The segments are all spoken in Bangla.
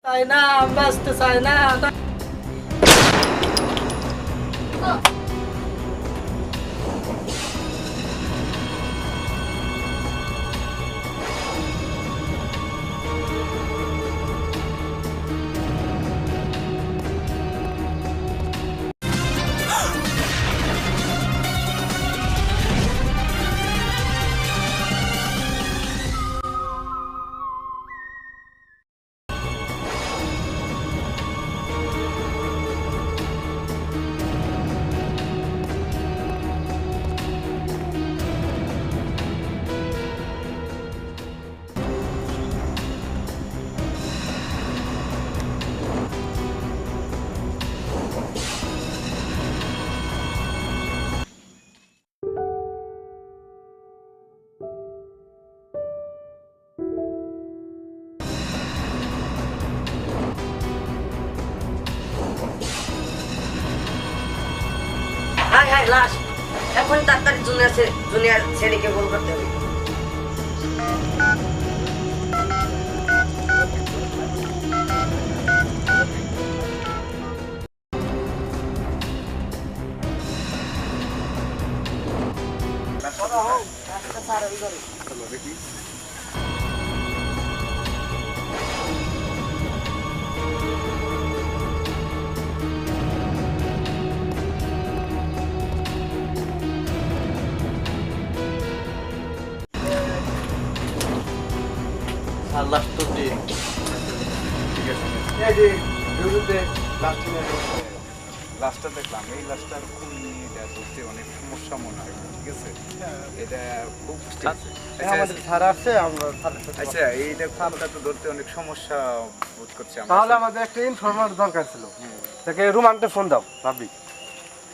চাই না, বাঁচতে চাই না। হাই হাই লাশ এখন তাড়াতাড়ি জুনিয়র ছেলেকে ফোন করতে হবে। লাস্ট তো দে ঠিক আছে এই যে ভিডিওতে লাস্ট নিয়ে লাস্টটা দেখলাম এই লাস্টটার খুন এটা ধরতে অনেক সমস্যা মনে হয় ঠিক আছে এটা খুব আমাদের ছাড়া আছে আমরা আচ্ছা এইটা খুনটা তো ধরতে অনেক সমস্যা বোধ করছি আমরা তাহলে আমাদের একটা ইনফরমার দরকার ছিল তাকে রুমানকে ফোন দাও ভাবি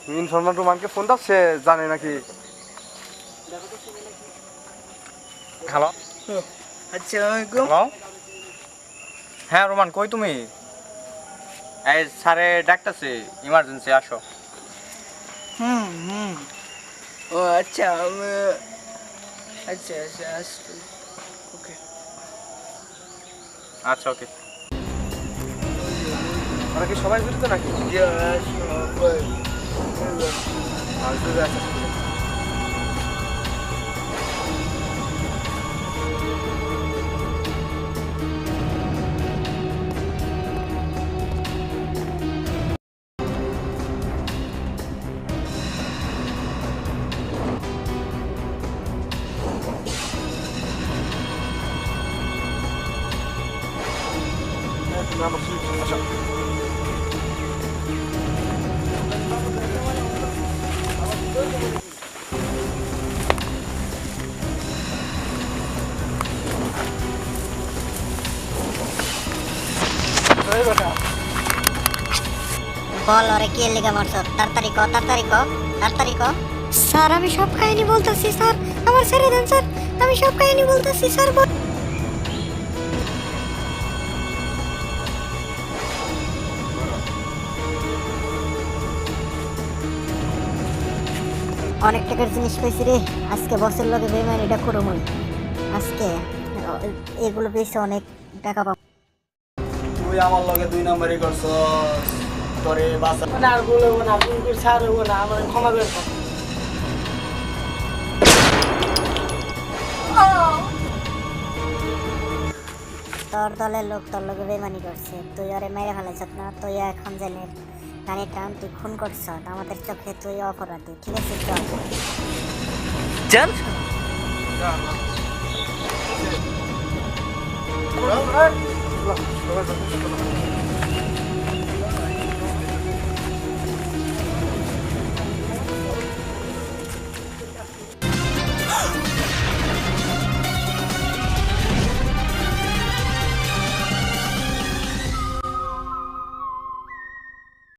তুমি ইনফরমার রুমানকে ফোন দাও সে জানে নাকি হ্যালো আসসালামু হ্যালো হ্যাঁ রোমান কই তুমি এই স্যারে ডাকতেছে ইমার্জেন্সি আসো ও আচ্ছা আচ্ছা আচ্ছা আসছি ওকে আচ্ছা ওকে ওরা কি সবাই জড়িত নাকি আর যদি আচ্ছা আচ্ছা বল ওরে কি লেগে মারছ তাড়াতাড়ি ক স্যার আমি সব কাহিনী বলতেছি স্যার আমার ছেড়ে দেন স্যার আমি সব কাহিনী বলতেছি স্যার অনেক টাকার জিনিস পেয়েছি রে আজকে বসের লগে বেমানিটা করো মন আজকে এগুলো পেয়েছে অনেক টাকা পাবো তুই আমার লগে 2 নম্বরই করছস তোরে বাসা মানে আর বলবো না ভুল করে ছাড়বো না আমার ক্ষমা করে দাও তোর দলের লোক তোর লগে বেমানি করছে তুই ওরে মেরে ফেলেছ না তুই এখন জেনে গাড়ি টান তুই খুন করছ আমাদের চোখে তুই অপরাধী ঠিক আছে চল চল সবাই